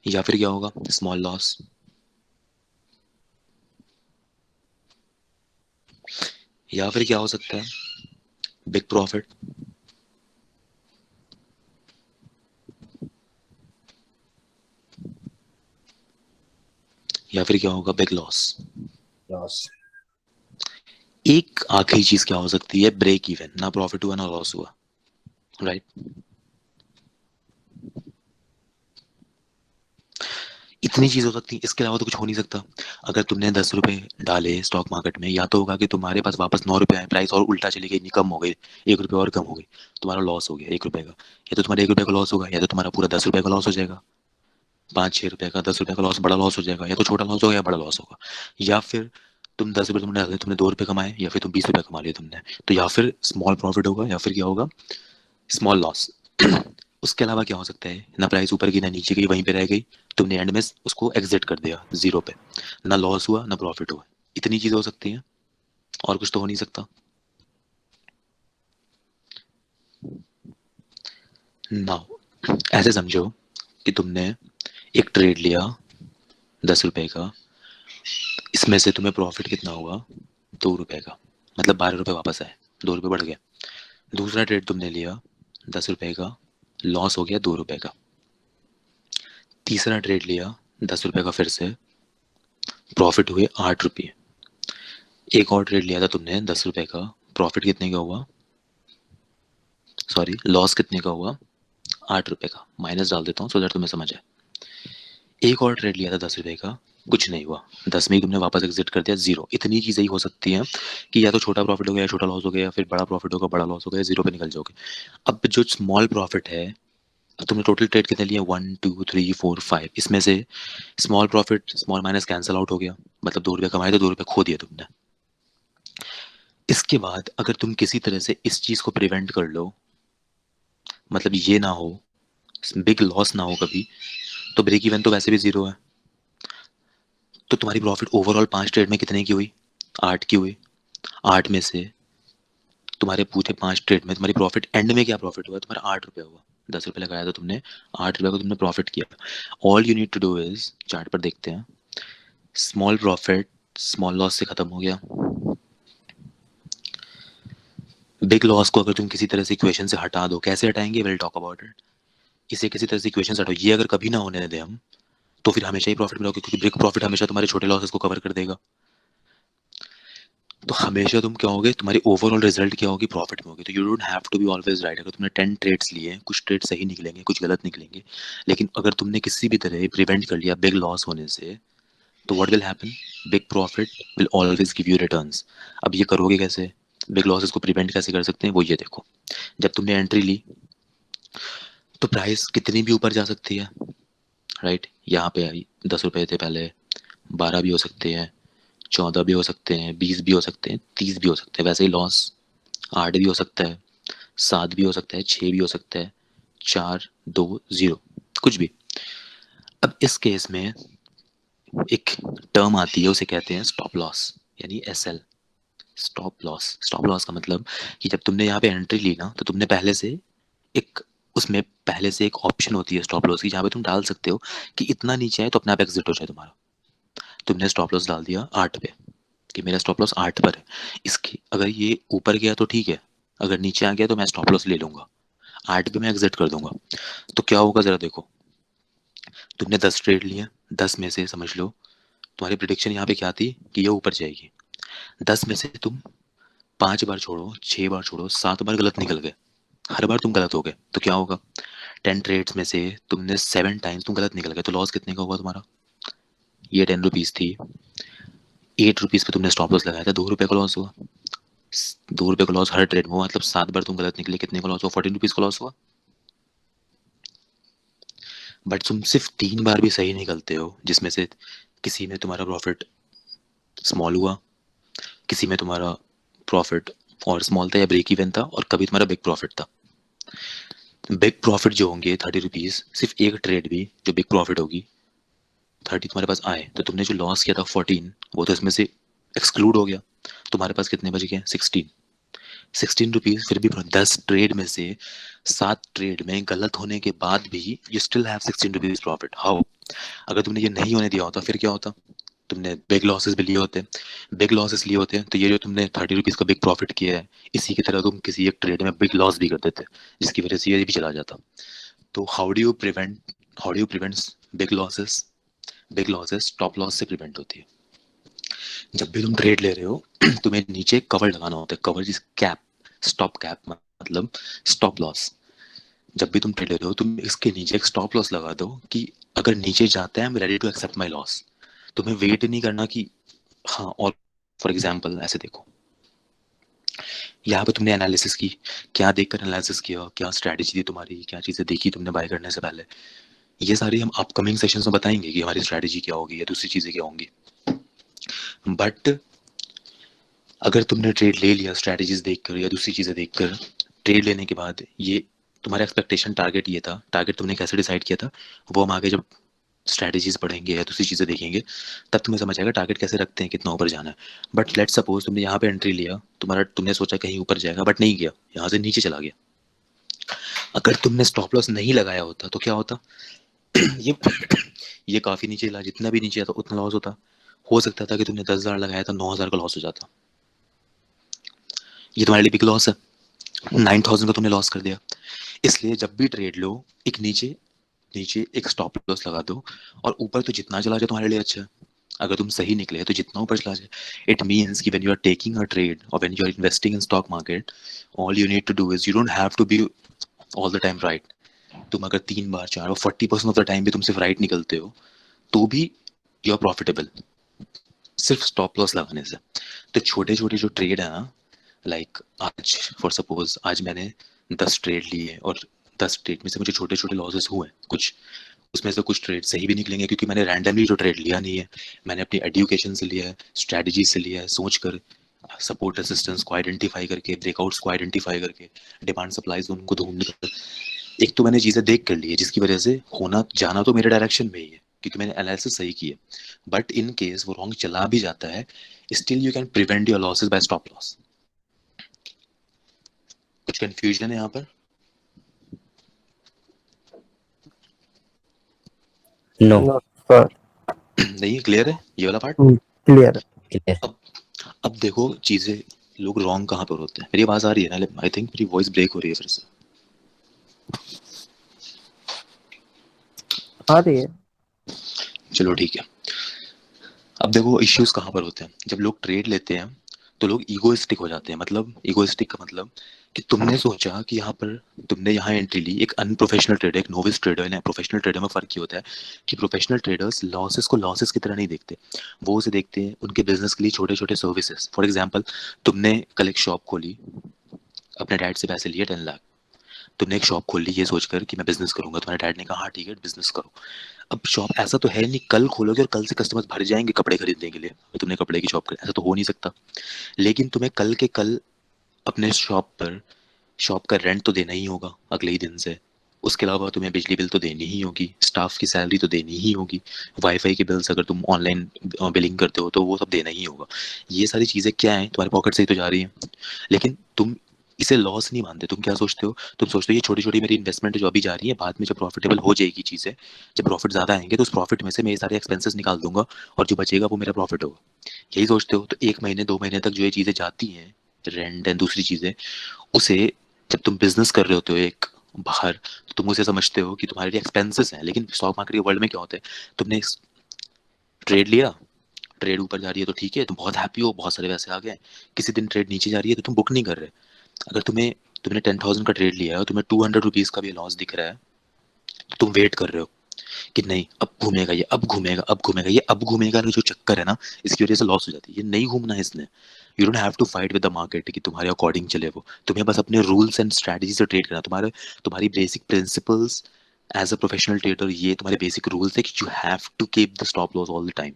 या फिर क्या होगा, स्मॉल लॉस, या फिर क्या हो सकता है, बिग प्रॉफिट, या फिर क्या होगा, बिग लॉस। लॉस। एक आखिरी चीज क्या हो सकती है, ब्रेक इवन, ना प्रॉफिट हुआ ना लॉस हुआ, राइट? इतनी चीज हो सकती है, इसके अलावा तो कुछ हो नहीं सकता। अगर तुमने 10 रुपए डाले स्टॉक मार्केट में, या तो होगा कि तुम्हारे पास वापस 9 रुपए आए, प्राइस और उल्टा चली गई, कम हो गई, 1 रुपए और कम हो गई, तुम्हारा लॉस हो गया 1 रुपए का। या तो तुम्हारा 1 रुपए का लॉस होगा, या तो तुम्हारा पूरा 10 रुपए का लॉस हो जाएगा। 5-6 रुपए का, 10 रुपए का लॉस बड़ा लॉस हो जाएगा, या तो छोटा लॉस होगा या बड़ा लॉस होगा। या फिर तुम 10 रुपए तुमने डाले, तुमने 2 रुपए कमाए, या फिर तुम 20 रुपए कमा लिए तुमने, तो या फिर स्मॉल प्रॉफिट होगा या फिर क्या होगा, स्मॉल लॉस। उसके अलावा क्या हो सकता है, ना प्राइस ऊपर गई ना नीचे गई, वहीं पे रह गई, तुमने एंड में उसको एग्जिट कर दिया जीरो पे, ना लॉस हुआ ना प्रॉफिट हुआ। इतनी चीजें हो सकती हैं, और कुछ तो हो नहीं सकता। नाउ ऐसे समझो कि तुमने एक ट्रेड लिया 10 रुपए का, इसमें से तुम्हें प्रॉफिट कितना हुआ, 2 रुपए का, मतलब 12 रुपये वापस आए, 2 रुपये बढ़ गया। दूसरा ट्रेड तुमने लिया 10 रुपये का, लॉस हो गया 2 रुपये का। तीसरा ट्रेड लिया 10 रुपये का, फिर से प्रॉफिट हुए 8 रुपये। एक और ट्रेड लिया था तुमने 10 रुपये का, प्रॉफिट कितने का हुआ, सॉरी लॉस कितने का हुआ, 8 रुपये का। माइनस डाल देता हूँ सो दैट तुम्हें समझ आए। एक और ट्रेड लिया था 10 रुपये का, कुछ नहीं हुआ, 10 में ही तुमने वापस एग्जिट कर दिया, जीरो। इतनी चीज़ें ही हो सकती हैं कि या तो छोटा प्रॉफिट हो गया या छोटा लॉस हो गया, या फिर बड़ा प्रॉफिट होगा बड़ा लॉस हो गया, जीरो पे निकल जाओगे। अब जो स्मॉल प्रॉफिट है, तुमने टोटल ट्रेड कितने लिए, 1 2 3 4 5, इसमें से small profit small minus cancel out हो गया, मतलब 2 रुपये कमाए तो 2 रुपये खो दिए तुमने। इसके बाद अगर तुम किसी तरह से इस चीज़ को प्रिवेंट कर लो, मतलब ये ना हो, बिग लॉस ना हो कभी, तो ब्रेक इवन तो वैसे भी जीरो है। तो तुम्हारी प्रॉफिट ओवरऑल 5 ट्रेड में कितने की हुई, 8 की हुई। 8 में से तुम्हारे पूरे 5 ट्रेड में तुम्हारी प्रॉफिट एंड में क्या प्रॉफिट हुआ, तुम्हारा 8 रुपये हुआ। 10 रुपये लगाया था तुमने, 8 रुपये को तुमने प्रॉफिट किया। All you need to do is, chart पर देखते हैं, स्मॉल प्रॉफिट स्मॉल लॉस से खत्म हो गया। बिग लॉस को अगर तुम किसी तरह से इक्वेशन से हटा दो, कैसे हटाएंगे, विल टॉक अबाउट इट। इसे किसी तरह से इक्वेशन से हटाओ, ये अगर कभी ना होने दें हम, तो फिर हमेशा ही प्रॉफिट मिलोगे, क्योंकि बिग प्रॉफिट हमेशा तुम्हारे छोटे लॉसेस को कवर कर देगा। तो हमेशा तुम क्या होगे, तुम्हारी ओवरऑल रिजल्ट क्या होगी, प्रॉफिट में होगी। तो you don't have to be always right. अगर तुमने 10 ट्रेड्स लिए, कुछ ट्रेड सही निकलेंगे कुछ गलत निकलेंगे, लेकिन अगर तुमने किसी भी तरह प्रिवेंट कर लिया बिग लॉस होने से, तो what will happen, big profit will always give you returns. अब ये करोगे कैसे, बिग लॉसेस को प्रिवेंट कैसे कर सकते हैं, वो ये देखो। जब तुमने एंट्री ली तो प्राइस कितनी भी ऊपर जा सकती है, राइट। यहाँ पे आई 10 रुपये थे पहले, 12 भी हो सकते हैं, 14 भी हो सकते हैं, 20 भी हो सकते हैं, 30 भी हो सकते हैं। वैसे ही लॉस 8 भी हो सकता है, 7 भी हो सकता है, 6 भी हो सकता है, 4 2 0, कुछ भी। अब इस केस में एक टर्म आती है, उसे कहते हैं स्टॉप लॉस, यानी SL, stop loss. Stop loss का मतलब कि जब तुमने यहाँ पे एंट्री ली ना, तो तुमने पहले से एक, उसमें पहले से एक ऑप्शन होती है स्टॉप लॉस की, जहाँ पे तुम डाल सकते हो कि इतना नीचे आए तो अपने आप एग्जिट हो जाए तुम्हारा। तुमने स्टॉप लॉस डाल दिया 8 पे, कि मेरा स्टॉप लॉस 8 पर है। इसकी अगर ये ऊपर गया तो ठीक है, अगर नीचे आ गया तो मैं स्टॉप लॉस ले लूंगा, 8 पे मैं एग्जिट कर दूंगा। तो क्या होगा जरा देखो, तुमने 10 ट्रेड लिए, 10 में से समझ लो तुम्हारी प्रिडिक्शन यहाँ पे क्या थी कि ये ऊपर जाएगी। 10 में से तुम 5 बार छोड़ो, 6 बार छोड़ो, 7 बार गलत निकल गए, हर बार तुम गलत हो गए, तो क्या होगा, 10 ट्रेड्स में से तुमने 7 टाइम्स तुम गलत निकल गए, तो लॉस कितने का हुआ तुम्हारा, ये 10 रुपीज़ थी, 8 रुपीज़ पे तुमने स्टॉप लॉस लगाया था, 2 रुपये का लॉस हुआ। 2 रुपये का लॉस हर ट्रेड में हुआ, मतलब 7 बार तुम गलत निकले, कितने का लॉस हुआ, 14 रुपीज़ का लॉस हुआ। बट तुम सिर्फ 3 बार भी सही निकलते हो, जिसमें से किसी में तुम्हारा प्रॉफिट स्मॉल हुआ, किसी में तुम्हारा प्रॉफिट और स्मॉल था या ब्रेक इवन था, और कभी तुम्हारा बिग प्रॉफिट था। बिग प्रॉफिट जो होंगे 30 रुपीज़, सिर्फ एक ट्रेड भी जो बिग प्रॉफिट होगी 30 तुम्हारे पास आए, तो तुमने जो लॉस किया था 14, वो तो इसमें से एक्सक्लूड हो गया, तुम्हारे पास कितने बच गए, 16 रुपीज़। फिर भी 10 ट्रेड में से 7 ट्रेड में गलत होने के बाद भी you still have 16 rupees profit. How, अगर तुमने ये नहीं होने दिया होता फिर क्या होता, तुमने बिग लॉसेस भी लिए होते, बिग लॉसेस लिए होते, तो ये जो तुमने 30 रुपीज़ का बिग प्रॉफिट किया है, इसी की तरह तुम किसी एक ट्रेड में बिग लॉस भी कर देते, जिसकी वजह से ये भी चला जाता। तो how do you prevent big losses, big losses stop loss से प्रिवेंट होती है। जब भी तुम ट्रेड ले रहे हो तुम्हें नीचे कवर लगाना होता है, कवर जिस कैप, स्टॉप कैप मतलब स्टॉप लॉस। जब भी तुम ट्रेड ले रहे हो तुम इसके नीचे एक स्टॉप लॉस लगा दो कि अगर नीचे जाता है I am ready to accept my loss. तुम्हें वेट नहीं करना कि हाँ, और फॉर एग्जाम्पल ऐसे देखो, यहाँ पे तुमने एनालिसिस की, क्या देखकर एनालिसिस किया, क्या स्ट्रैटेजी थी तुम्हारी, क्या चीज़ें देखी तुमने बाय करने से पहले, ये सारी हम अपकमिंग सेशंस में बताएंगे कि हमारी स्ट्रैटेजी क्या होगी या दूसरी चीज़ें क्या होंगी। बट अगर तुमने ट्रेड ले लिया स्ट्रैटेजीज देखकर या दूसरी चीज़ें देखकर, ट्रेड लेने के बाद ये तुम्हारा एक्सपेक्टेशन टारगेट ये था, टारगेट तुमने कैसे डिसाइड किया था, वो हम आगे जब स्ट्रैटेजीज पढ़ेंगे या दूसरी चीज़ें देखेंगे तब तुम्हें समझ आएगा टारगेट कैसे रखते हैं, कितना ऊपर जाना है। बट लेट्स सपोज तुमने यहाँ पे एंट्री लिया, तुम्हारा तुमने सोचा कहीं ऊपर जाएगा बट नहीं गया, यहाँ से नीचे चला गया। अगर तुमने स्टॉप लॉस नहीं लगाया होता तो क्या होता ये ये काफ़ी नीचे चला, जितना भी नीचे आता उतना लॉस होता। हो सकता था कि तुमने 10,000 लगाया था, 9,000 का लॉस हो जाता। ये तुम्हारे लिए बिग लॉस है, 9,000 का तुमने लॉस कर दिया। इसलिए जब भी ट्रेड लो, एक नीचे नीचे एक स्टॉप लॉस लगा दो, और ऊपर तो जितना चला जाए तुम्हारे लिए अच्छा है। अगर तुम सही निकले तो जितना ऊपर चला जाए। इट मीन्स कि when you are taking a trade और when you are investing in stock market, all you need to do is, you don't have to be all the time right. तुम अगर 3 बार 4 बार 40% ऑफ द टाइम भी तुम सिर्फ right निकलते हो, तो भी यू आर प्रॉफिटेबल, सिर्फ स्टॉप लॉस लगाने से। तो छोटे छोटे जो ट्रेड है ना, लाइक आज फॉर सपोज आज मैंने 10 ट्रेड लिए और 10 ट्रेड में से मुझे छोटे छोटे लॉसेस हुए कुछ, उसमें से कुछ ट्रेड सही भी निकलेंगे क्योंकि मैंने रैंडमली जो ट्रेड लिया नहीं है, मैंने अपनी एडुकेशन से लिया है, स्ट्रैटेजी से लिया है, सोच कर, सपोर्ट रेसिस्टेंस को आइडेंटिफाई करके, ब्रेकआउट्स को आइडेंटिफाई करके, डिमांड सप्लाईज उनको ढूंढ कर। एक तो मैंने चीज़ें देख कर ली है जिसकी वजह से होना जाना तो मेरे डायरेक्शन में ही है क्योंकि मैंने एनालिसिस सही की है। बट इन केस वो रॉन्ग चला भी जाता है, still you can prevent your losses by stop loss. कुछ कंफ्यूजन है यहाँ पर? नो नो सर, नहीं, क्लियर है ये वाला पार्ट? क्लियर है। क्लियर। अब देखो चीजें, लोग रॉन्ग कहाँ पर होते हैं। मेरी आवाज आ रही है ना? आई थिंक मेरी वॉइस ब्रेक हो रही है फिर से। आ रही है। चलो ठीक है। अब देखो इश्यूज कहाँ पर होते हैं, जब लोग ट्रेड लेते हैं तो लोग ईगोइस्टिक हो जाते हैं। मतलब ईगोइस्टिक का मतलब कि तुमने सोचा कि यहाँ पर तुमने यहाँ एंट्री ली, एक अनप्रोफेशनल ट्रेडर, एक नोविस ट्रेडर ने, प्रोफेशनल ट्रेडर में फर्क ये होता है कि प्रोफेशनल ट्रेडर्स लॉसेस को लॉसेस की तरह नहीं देखते, वो उसे देखते हैं उनके बिजनेस के लिए छोटे छोटे सर्विसेज। फॉर एग्जाम्पल, तुमने कल एक शॉप खोली, अपने डैड से पैसे लिए 10 लाख, तुमने एक शॉप खोल ली ये सोचकर कि मैं बिजनेस करूंगा, तुम्हारे डैड ने कहा हाँ ठीक है बिजनेस करो। अब शॉप ऐसा तो है नहीं कल खोलोगे और कल से कस्टमर्स भर जाएंगे कपड़े खरीदने के लिए, तुमने कपड़े की शॉप कर, ऐसा तो हो नहीं सकता। लेकिन तुम्हें कल के कल अपने शॉप पर शॉप का रेंट तो देना ही होगा अगले ही दिन से, उसके अलावा तुम्हें बिजली बिल तो देनी ही होगी, स्टाफ की सैलरी तो देनी ही होगी, वाईफाई के बिल्स अगर तुम ऑनलाइन बिलिंग करते हो तो वो सब देना ही होगा। ये सारी चीज़ें क्या हैं, तुम्हारे पॉकेट से ही तो जा रही हैं। लेकिन तुम इसे लॉस नहीं मानते, तुम क्या सोचते हो, तुम सोचते हो ये छोटी छोटी मेरी इन्वेस्टमेंट है जो अभी जा रही है, बाद में जब प्रॉफिटेबल हो जाएगी चीज़ें, जब प्रॉफिट ज़्यादा आएंगे तो उस प्रॉफिट में से मेरे सारे एक्सपेंसेस निकाल दूंगा और जो बचेगा वो मेरा प्रॉफिट होगा। यही सोचते हो। तो 1 महीने 2 महीने तक जो ये चीज़ें जाती हैं, रेंट एंड दूसरी चीज़ें, उसे जब तुम बिजनेस कर रहे होते हो एक बाहर, तो तुम उसे समझते हो कि तुम्हारे लिए एक्सपेंसेस हैं। लेकिन स्टॉक मार्केट के वर्ल्ड में क्या होता है, तुमने ट्रेड लिया, ट्रेड ऊपर जा रही है तो ठीक है, तुम बहुत हैप्पी हो, बहुत सारे पैसे आ गए। किसी दिन ट्रेड नीचे जा रही है तो तुम बुक नहीं कर रहे। अगर तुमने 10,000 का ट्रेड लिया है और तुम्हें 200 रुपीज का भी लॉस दिख रहा है, तो तुम वेट कर रहे हो कि नहीं अब घूमेगा ये, अब घूमेगा, अब घूमेगा ये, अब घूमेगा, जो चक्कर है ना, इसकी वजह से लॉस हो जाती है। ये नहीं घूमना है इसने। You don't have to fight with the market कि तुम्हारे अकॉर्डिंग चले वो, तुम्हें बस अपने रूल्स एंड स्ट्रैटेजी से ट्रेड करना। तुम्हारी basic principles as a professional trader, ये तुम्हारे बेसिक रूल्स है कि you have to keep the stop loss all the time.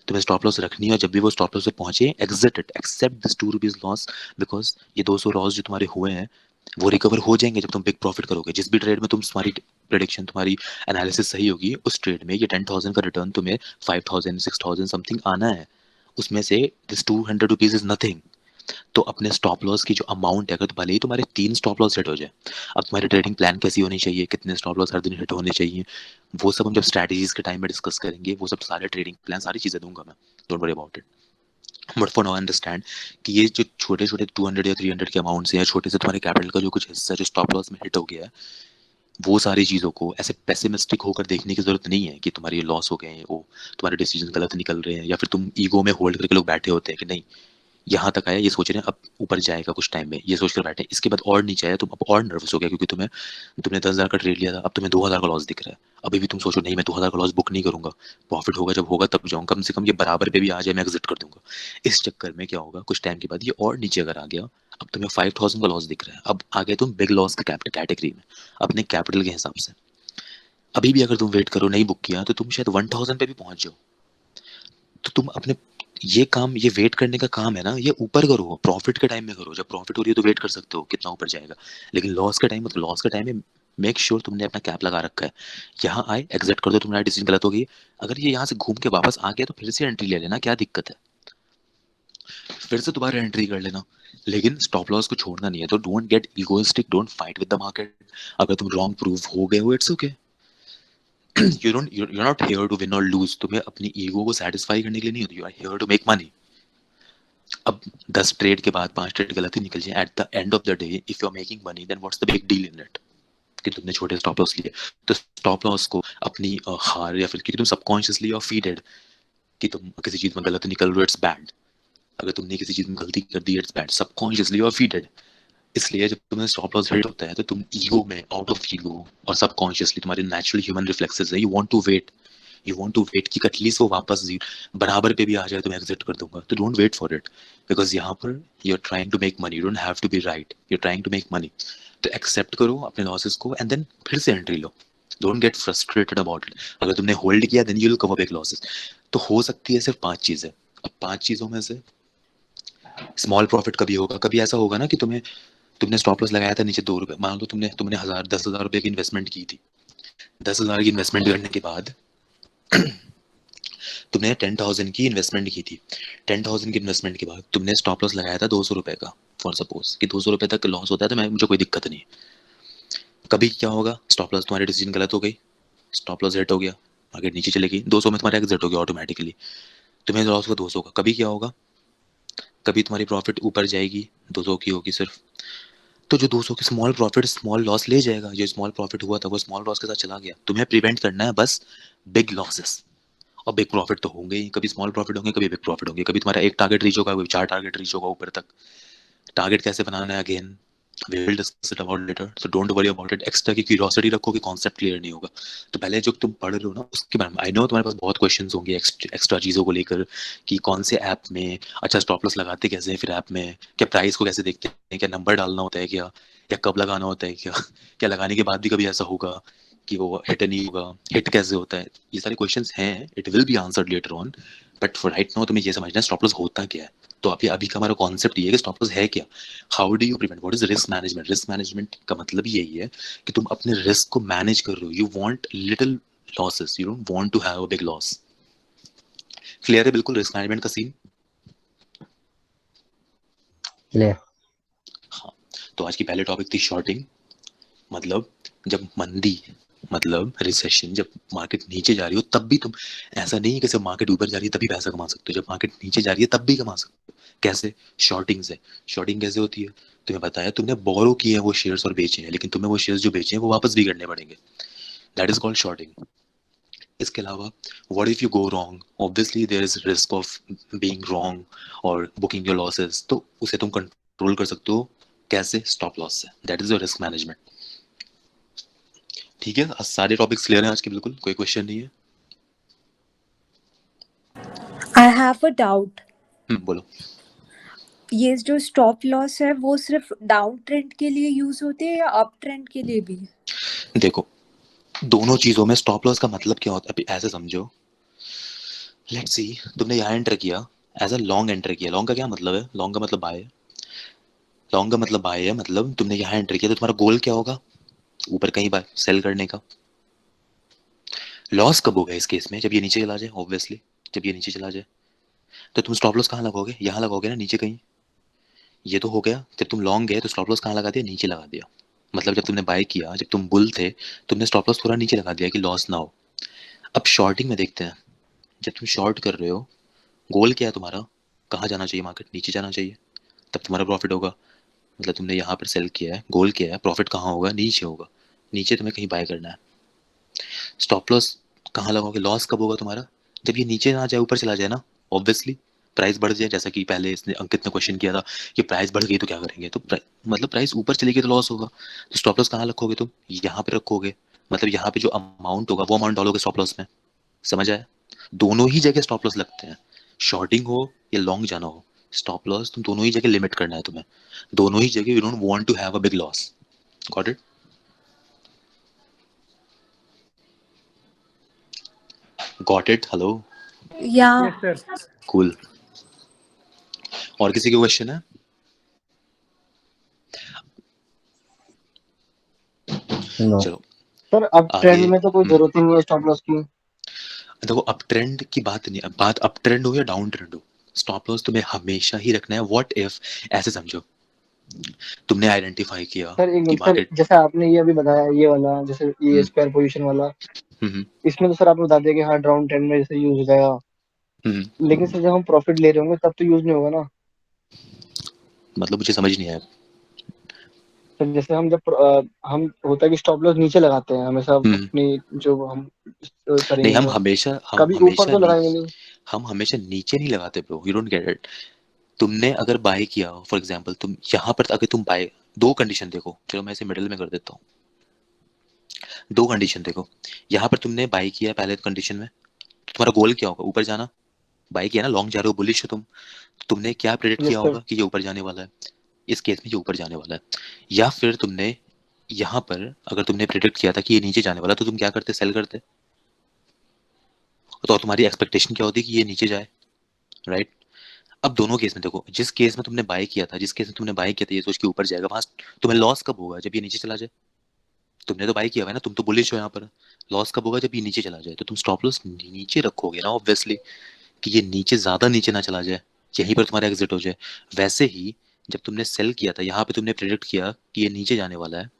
तुम्हें स्टॉप लॉस रखनी है और जब भी वो स्टॉप लॉस पे पहुंचे, exit it, accept this 2 rupees loss, because ये 200 लॉस जो तुम्हारे हुए हैं वो रिकवर हो जाएंगे जब तुम बिग प्रॉफिट करोगे। जिस भी ट्रेड में तुम्हारी प्रेडिक्शन, तुम्हारी एनालिसिस सही होगी, उस ट्रेड में ये 10,000 का रिटर्न तुम्हें 5,000 6,000 समथिंग आना है। उसमें से दिस 200 रुपीज इज नथिंग। तो अपने स्टॉप लॉस की जो अमाउंट है, अगर तो भले ही तुम्हारे 3 स्टॉप लॉस हिट हो जाए, अब तुम्हारी ट्रेडिंग प्लान कैसी होनी चाहिए, कितने स्टॉप लॉस हर दिन हिट होने चाहिए, वो सब हम जब स्ट्रैटेजीज के टाइम में डिस्कस करेंगे, वो सब सारे ट्रेडिंग प्लान सारी चीज़ें दूंगा मैं, don't worry about it. But for now understand कि ये जो छोटे छोटे 200 या 300 के अमाउंट से, या छोटे से तुम्हारे कैपिटल का जो कुछ हिस्सा जो स्टॉप लॉस में हिट हो गया है, वो सारी चीज़ों को ऐसे पेसिमिस्टिक होकर देखने की जरूरत नहीं है कि तुम्हारे लॉस हो गए हैं, वो तुम्हारे डिसीजन गलत निकल रहे हैं, या फिर तुम ईगो में होल्ड करके लोग बैठे होते हैं कि नहीं यहाँ तक आया, ये सोच रहे हैं अब ऊपर जाएगा कुछ टाइम में, ये सोचकर बैठे, इसके बाद और नीचे आया, तुम अब और नर्वस हो गया क्योंकि तुमने 10,000 का ट्रेड लिया था, अब तुम्हें 2,000 का लॉस दिख रहा है। अभी भी तुम सोचो नहीं मैं 2,000 का लॉस बुक नहीं करूंगा, प्रॉफिट होगा जब होगा तब जाऊँ, कम से कम ये बराबर पे भी आ जाए, मैं एग्जिट कर दूंगा। इस चक्कर में क्या होगा, कुछ टाइम के बाद ये और नीचे अगर आ गया, अब तुम्हें 5,000 का लॉस दिख रहा है, अब आ गए तुम बिग लॉस के कैटेगरी में अपने कैपिटल के हिसाब से। अभी भी अगर तुम वेट करो नहीं बुक किया तो तुम शायद 1,000 पे भी पहुंच जाओ। तो तुम अपने ये काम, ये वेट करने का काम है ना, ये ऊपर करो, प्रॉफिट के टाइम में करो। जब प्रॉफिट हो रही है तो वेट कर सकते हो कितना ऊपर जाएगा, लेकिन लॉस के टाइम, मतलब लॉस के टाइम में मेक श्योर तुमने अपना कैप लगा रखा है। यहाँ आए एग्जिट कर दो, तुम्हारा डिसीजन गलत हो गई, अगर ये यहाँ से घूम के वापस आ गया तो फिर से एंट्री ले लेना, क्या दिक्कत है, फिर से दोबारा एंट्री कर लेना। लेकिन स्टॉप लॉस को छोड़ना नहीं है। तो don't get egoistic, don't fight with the market. अगर तुम रॉन्ग प्रूव हो गए हो, it's okay. you're not here to win or lose। तुम्हें अपनी ईगो को सेटिस्फाई करने के लिए नहीं होती, you are here to make money. अब 10 ट्रेड के बाद 5 ट्रेड गलत ही निकल जाए, at the end of the day if you are making money then what's the big deal in it कि तुमने छोटे स्टॉप लॉस लिए। तो स्टॉप लॉस को अपनी हार या फिर कि तुम सबकॉन्शियसली और फीडेड कि तुम किसी चीज में गलत निकल रहे हो, इट्स बैड। अगर तुमने किसी चीज में गलती कर दी इट्स बैड, सबकॉन्शियसली और फीडेड। इसलिए जब तुम्हें स्टॉप लॉस हिट होता है तो तुम ईगो में, आउट ऑफ ईगो और सबकॉन्शियसली तुम्हारे नेचुरल ह्यूमन रिफ्लेक्सेस है, यू वांट टू वेट कि एटलीस्ट वो वापस बराबर पे भी आ जाए तो मैं एग्जिट कर दूंगा। तो don't wait for it, because यहाँ पर you are trying to make money, you don't have to be right, you are trying to make money. तो एक्सेप्ट करो अपने लॉसेस को एंड देन फिर से एंट्री लो। Don't get frustrated about it. अगर तुमने होल्ड किया then you will come up एक लॉसेस। तो हो सकती है सिर्फ 5 चीजें। अब 5 चीजों में से स्मॉल प्रॉफिट कभी होगा, कभी ऐसा होगा ना कि तुमने स्टॉप लॉस लगाया था नीचे 2 रुपए, मान लो तुमने तुमने 10,000 रुपए की इन्वेस्टमेंट की थी। 10,000 की इन्वेस्टमेंट करने के बाद तुमने 10,000 की इन्वेस्टमेंट की थी। 10,000 की इन्वेस्टमेंट के बाद तुमने स्टॉप लॉस लगाया था 200 रुपए का। फॉर सपोज कि 200 रुपए तक लॉस होता है तो मैं मुझे कोई दिक्कत नहीं। कभी क्या होगा, स्टॉप लॉस तुम्हारी डिसीजन गलत हो गई, स्टॉप लॉस हिट हो गया, मार्केट नीचे चलेगी, 200 में तुम्हारा एग्जिट हो गया ऑटोमेटिकली, तुम्हें लॉस हुआ 200 का। कभी क्या होगा, कभी तुम्हारी प्रॉफिट ऊपर जाएगी, 200 की होगी सिर्फ। तो जो 200 की स्मॉल प्रॉफिट स्मॉल लॉस ले जाएगा, जो स्मॉल प्रॉफिट हुआ था वो स्मॉल लॉस के साथ चला गया। तुम्हें प्रिवेंट करना है बस बिग लॉसेस। और बिग प्रॉफिट तो होंगे ही, कभी स्मॉल प्रॉफिट होंगे कभी बिग प्रॉफिट होंगे। कभी तुम्हारा एक टारगेट रीच होगा, कभी 4 टारगेट रीच होगा ऊपर तक। टारगेट कैसे बनाना है again we will discuss it about later, so don't worry about it. Extra की क्यूरियोसिटी रखो कि कॉन्सेप्ट क्लियर नहीं होगा तो पहले जो तुम पढ़ रहे हो ना उसके बारे में, आई नो तुम्हारे पास बहुत क्वेश्चंस होंगे एक्स्ट्रा चीज़ों को लेकर कि कौन से ऐप में अच्छा स्टॉप लॉस लगाते कैसे हैं, फिर ऐप में क्या प्राइस को कैसे देखते हैं, क्या नंबर डालना होता है क्या, या कब लगाना होता है क्या, क्या लगाने के बाद भी कभी ऐसा होगा कि वो हिट नहीं होगा, हिट कैसे होता है, ये सारे क्वेश्चंस हैं। It will be answered later on, but for right now तुम्हें ये समझना है स्टॉप लॉस होता क्या है। तो अभी अभी का हमारा कॉन्सेप्ट ये है कि स्टॉप लॉस है क्या, how do you prevent, what is risk management. Risk management का मतलब यही है कि तुम अपने रिस्क को मैनेज कर रहे हो, you want little losses, you don't want to have a big loss. Clear है बिल्कुल रिस्क मैनेजमेंट का सीन। क्लियर। हाँ, तो आज की पहले टॉपिक थी शॉर्टिंग। मतलब जब मंदी, मतलब रिसेशन, जब मार्केट नीचे जा रही हो तब भी तुम, ऐसा नहीं है कि जब मार्केट ऊपर जा रही है तभी पैसा कमा सकते हो, जब मार्केट नीचे जा रही है तब भी कमा सकते हो। कैसे, शॉर्टिंग से। शॉर्टिंग कैसे होती है, तुम्हें बताया तुमने बोरो किए हैं वो शेयर्स और बेचे हैं, लेकिन तुम्हें वो शेयर्स जो बेचे हैं वो वापस भी करने पड़ेंगे, दैट इज कॉल्ड शॉर्टिंग। इसके अलावा what if you go wrong, obviously there is risk of being wrong और बुकिंग योर लॉसेस, तो उसे तुम कंट्रोल कर सकते हो कैसे, स्टॉप लॉस से, that is your risk management. ठीक है, सारे टॉपिक्स क्लियर हैं आज के, बिल्कुल कोई क्वेश्चन नहीं है। I have a doubt. बोलो। ये जो स्टॉप लॉस है वो सिर्फ डाउन ट्रेंड के लिए यूज होते हैं या अप ट्रेंड के लिए भी? देखो दोनों चीजों में स्टॉप लॉस का मतलब क्या होता है अभी ऐसे समझो, लेट्स सी तुमने यहाँ एंटर किया, एज अ लॉन्ग एंटर किया। लॉन्ग का क्या मतलब है, लॉन्ग का मतलब बाय है। लॉन्ग का मतलब बाय है, मतलब तुमने यहाँ एंटर किया तो तुम्हारा गोल क्या होगा, ऊपर कहीं बाय सेल करने का। लॉस कब होगा इस केस में, जब ये नीचे चला जाए, ऑब्वियसली जब ये नीचे चला जाए। तो तुम स्टॉप लॉस कहाँ लगाओगे, यहाँ लगाओगे ना, नीचे कहीं। ये तो हो गया, जब तुम लॉन्ग गए तो स्टॉप लॉस कहाँ लगा दिया, नीचे लगा दिया। मतलब जब तुमने बाय किया, जब तुम बुल थे, तुमने स्टॉप लॉस थोड़ा नीचे लगा दिया कि लॉस ना हो। अब शॉर्टिंग में देखते हैं, जब तुम शॉर्ट कर रहे हो, गोल क्या है तुम्हारा, कहाँ जाना चाहिए, मार्केट नीचे जाना चाहिए, तब तुम्हारा प्रॉफिट होगा। मतलब तुमने यहाँ पर सेल किया है, गोल किया है, प्रॉफिट कहाँ होगा, नीचे होगा, नीचे तुम्हें कहीं बाय करना है। स्टॉप लॉस कहाँ लगाओगे, लॉस कब होगा तुम्हारा, जब ये नीचे ना जाए ऊपर चला जाए ना, ऑब्वियसली प्राइस बढ़ जाए, जैसा कि पहले इसने अंकित ने क्वेश्चन किया था कि प्राइस बढ़ गई तो क्या करेंगे, तो मतलब प्राइस ऊपर चली गई तो लॉस होगा। तो स्टॉप लॉस कहाँ रखोगे तुम, यहाँ पे रखोगे, मतलब यहाँ पे जो अमाउंट होगा वो अमाउंट डालोगे स्टॉप लॉस में। समझ आया, दोनों ही जगह स्टॉप लॉस लगते हैं, शॉर्टिंग हो या लॉन्ग जाना हो, स्टॉप लॉस तुम दोनों ही जगह लिमिट करना है तुम्हें, दोनों ही जगह you don't want to have a big loss. Got it, got it, hello, yeah yes sir. Cool. और किसी के क्वेश्चन है, नो चलो सर, अब आगे। ट्रेंड में तो कोई जरूरत ही नहीं है स्टॉप लॉस की। देखो अप ट्रेंड की बात नहीं, बात अप ट्रेंड हो या डाउन ट्रेंड हो, स्टॉप लॉस तुम्हें हमेशा ही रखना है। व्हाट इफ, ऐसे समझो तुमने आइडेंटिफाई किया सर एक कि मिनट सर, मार्केट, जैसे आपने ये अभी बताया ये वाला, जैसे ये हम्म स्क्वायर पोजीशन वाला, हम्म इसमें तो सर आपने बता दिया कि हाँ डाउन ट्रेंड में जैसे यूज हो जाएगा, हम्म, लेकिन सर जब हम प्रॉफिट ले रहे होंगे तब तो यूज नहीं होगा ना। मतलब मुझे समझ नहीं आया। तो जैसे हम जब हम होता है कि स्टॉप लॉस नीचे लगाते हैं हमेशा अपनी जो हम करेंगे नहीं, हम इन्वेस्ट, हम कभी ऊपर हमेशा तो नहीं, लगाएंगे नहीं। हम हमेशा नीचे नहीं लगाते bro, you don't get it. तुमने अगर बाय किया फॉर एग्जांपल, तुम यहाँ पर अगर तुम बाय, दो कंडीशन देखो, चलो मैं इसे मिडिल में कर देता हूँ। दो कंडीशन देखो, यहाँ पर तुमने बाय किया पहले कंडीशन में, तो तुम्हारा गोल क्या होगा? ऊपर जाना। बाय किया ना, लॉन्ग जा रहे हो, बुलिश हो तुम, तो तुमने क्या प्रेडिक्ट किया यस सर। होगा कि ये ऊपर जाने वाला है, इस केस में ये ऊपर जाने वाला है। या फिर तुमने यहाँ पर अगर तुमने प्रेडिक्ट किया था कि ये नीचे जाने वाला, तो तुम क्या करते? सेल करते। तो तुम्हारी एक्सपेक्टेशन क्या होती है कि ये नीचे जाए, राइट? अब दोनों केस में देखो, जिस केस में तुमने बाय किया था, जिस केस में तुमने बाय किया था ये सोच के ऊपर जाएगा, वहां तुम्हें लॉस कब होगा? जब ये नीचे चला जाए। तुमने तो बाय किया हुआ है ना, तुम तो बुलिश हो यहाँ पर। लॉस कब होगा? जब ये नीचे चला जाए। तो तुम स्टॉप लॉस नीचे रखोगे ना ऑब्वियसली, कि ये नीचे ज्यादा नीचे ना चला जाए, यहीं पर तुम्हारा एग्जिट हो जाए। वैसे ही जब तुमने सेल किया था यहाँ पे, तुमने प्रेडिक्ट किया कि ये नीचे जाने वाला है,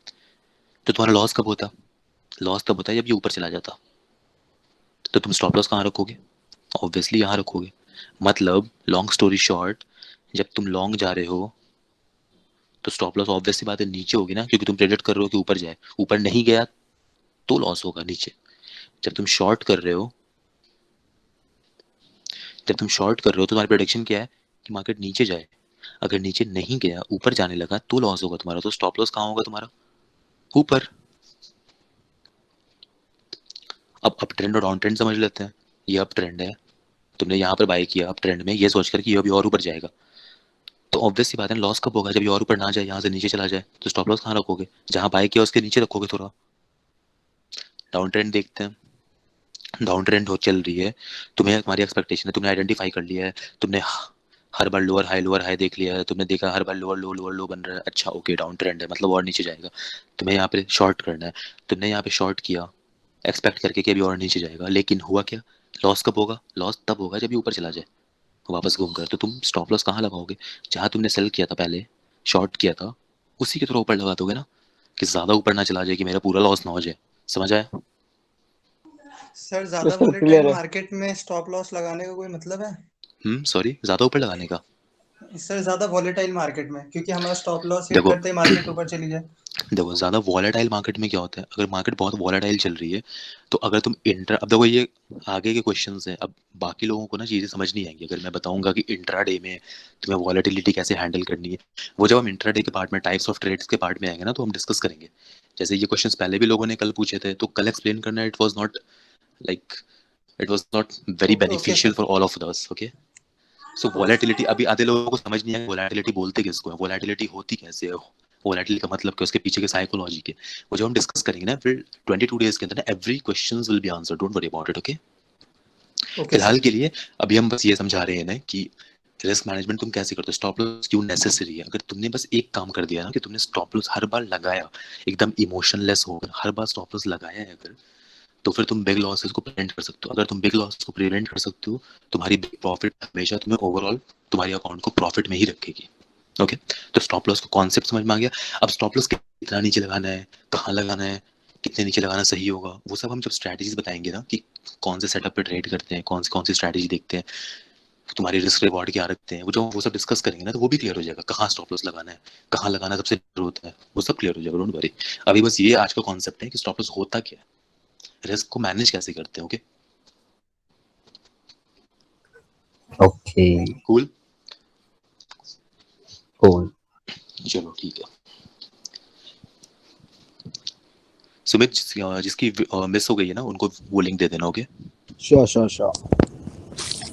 तो तुम्हारा लॉस कब होता? लॉस तब होता है जब ये ऊपर चला जाता। तो तुम स्टॉप लॉस कहाँ रखोगे? ऑब्वियसली यहाँ रखोगे। मतलब लॉन्ग स्टोरी शॉर्ट, जब तुम लॉन्ग जा रहे हो तो स्टॉप लॉस ऑब्वियसली बात है नीचे होगी ना, क्योंकि तुम प्रेडिक्ट कर रहे हो कि ऊपर जाए। ऊपर नहीं गया तो लॉस होगा नीचे। जब तुम शॉर्ट कर रहे हो, जब तुम शॉर्ट कर रहे हो तो तुम्हारी प्रेडिक्शन क्या है? कि मार्केट नीचे जाए। अगर नीचे नहीं गया, ऊपर जाने लगा, तो लॉस होगा तुम्हारा। तो स्टॉप लॉस कहाँ होगा तुम्हारा? ऊपर। अब अप ट्रेंड और डाउन ट्रेंड समझ लेते हैं। ये अप ट्रेंड है, तुमने यहाँ पर बाय किया अप ट्रेंड में, ये सोचकर कि ये अभी और ऊपर जाएगा। तो ऑब्वियस सी बात है, लॉस कब होगा? जब ये और ऊपर ना जाए, यहाँ से नीचे चला जाए। तो स्टॉप लॉस कहाँ रखोगे? जहाँ बाय किया उसके नीचे रखोगे थोड़ा। डाउन ट्रेंड देखते हैं। डाउन ट्रेंड हो चल रही है, तुम्हें तुम्हारी एक्सपेक्टेशन है, तुमने आइडेंटिफाई कर लिया है, तुमने हर बार लोअर हाई देख लिया है, तुमने देखा हर बार लोअर लो बन रहा है, अच्छा ओके डाउन ट्रेंड है मतलब और नीचे जाएगा, तुम्हें यहाँ पे शॉर्ट करना है। तुमने यहाँ पे शॉर्ट किया एक्सपेक्ट करके कि अभी और नीचे जाएगा, लेकिन हुआ क्या? लॉस कब होगा? लॉस तब होगा जब ये ऊपर चला जाए वापस घूम कर। तो तुम स्टॉप लॉस कहाँ लगाओगे? जहाँ तुमने सेल किया था पहले, शॉर्ट किया था, उसी के थोड़ा ऊपर लगा दोगे ना, कि ज्यादा ऊपर ना चला जाए, कि मेरा पूरा लॉस ना हो जाए। समझ आया? सर ज्यादा यस सर, वोलेटाइल क्लियर है। मार्केट में स्टॉप लॉस लगाने का कोई मतलब है? सॉरी, ज्यादा ऊपर लगाने का? सर ज्यादा वोलेटाइल मार्केट में, क्योंकि हमारा स्टॉप लॉस हिट देखो करते ही मार्केट ऊपर चली जाए। देखो, ज़्यादा वॉलेटाइल मार्केट में क्या होता है? अगर मार्केट बहुत वॉलेटाइल चल रही है, तो अगर तुम इंट्रा, अब देखो ये आगे के क्वेश्चंस हैं, अब बाकी लोगों को ना चीज़ें समझ नहीं आएंगी अगर मैं बताऊंगा कि इंट्रा डे में तुम्हें वॉलेटिलिटी कैसे हैंडल करनी है। वो जब हम इंट्रा डे के पार्ट में, टाइप्स ऑफ ट्रेड्स के पार्ट में आएंगे ना, तो हम डिस्कस करेंगे। जैसे ये क्वेश्चंस पहले भी लोगों ने कल पूछे थे, तो कल एक्सप्लेन करना it was not like, it was not very okay okay beneficial sir. For all of us. Okay, so volatility, अभी आधे लोगों को समझ नहीं है वोलेटिलिटी बोलते किसको है, वोलेटिलिटी होती कैसे है, वोलेटिलिटी का मतलब क्या, उसके पीछे के साइकोलॉजी के, वो जो हम डिस्कस करेंगे ना फिर 22 डेज के अंदर ना, every questions will be answered, don't worry about it. Okay, okay फिलहाल सर। के लिए अभी हम बस ये समझा रहे हैं ना कि रिस्क मैनेजमेंट तुम कैसे करते हो, स्टॉप लॉस क्यों नेसेसरी है। अगर तुमने बस एक काम कर दिया ना, कि तुमने स्टॉप लॉस हर बार लगाया, एकदम इमोशनलेस होकर हर बार स्टॉप लॉस लगाया है अगर, तो फिर तुम बिग लॉसेस को प्रिवेंट कर सकते हो। अगर तुम बिग लॉस को प्रिवेंट कर सकते हो, तुम्हारी बिग प्रॉफिट हमेशा तुम्हें ओवरऑल तुम्हारी अकाउंट को प्रॉफिट में ही रखेगी। ओके, तो स्टॉप लॉस का कॉन्सेप्ट समझ में आ गया। अब स्टॉप लॉस कितना नीचे लगाना है, कहाँ लगाना है, कितने नीचे लगाना सही होगा, वो सब हम जब स्ट्रैटेजीज बताएंगे ना, कि कौन से सेटअप पे ट्रेड करते हैं, कौन सी स्ट्रैटेजी देखते हैं, तुम्हारी रिस्क रिवॉर्ड क्या रखते हैं, वो सब डिस्कस करेंगे ना, तो वो भी क्लियर हो जाएगा। कहाँ स्टॉप लॉस लगाना है, कहाँ लगाना सबसे जरूरत है, वो सब क्लियर हो जाएगा, डोंट वरी। अभी बस ये आज का कॉन्सेप्ट है कि स्टॉप लॉस होता क्या है, रिस्क को मैनेज कैसे करते हैं। Okay okay cool, cool. चलो ठीक है। सुमित, जिसकी मिस हो गई है ना, उनको वो लिंक दे देना। Okay, sure.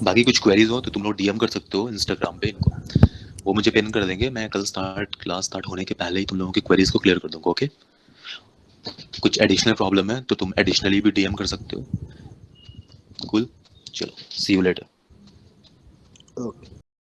बाकी कुछ क्वेरीज हो तो तुम लोग डीएम कर सकते हो इंस्टाग्राम पे इनको, वो मुझे पिन कर देंगे। मैं कल क्लास स्टार्ट होने के पहले ही तुम लोगों की क्वेरीज को क्लियर कर दूंगा। ओके, कुछ एडिशनल प्रॉब्लम है तो तुम एडिशनली भी डीएम कर सकते हो। कूल, चलो सी यू लेटर। ओके।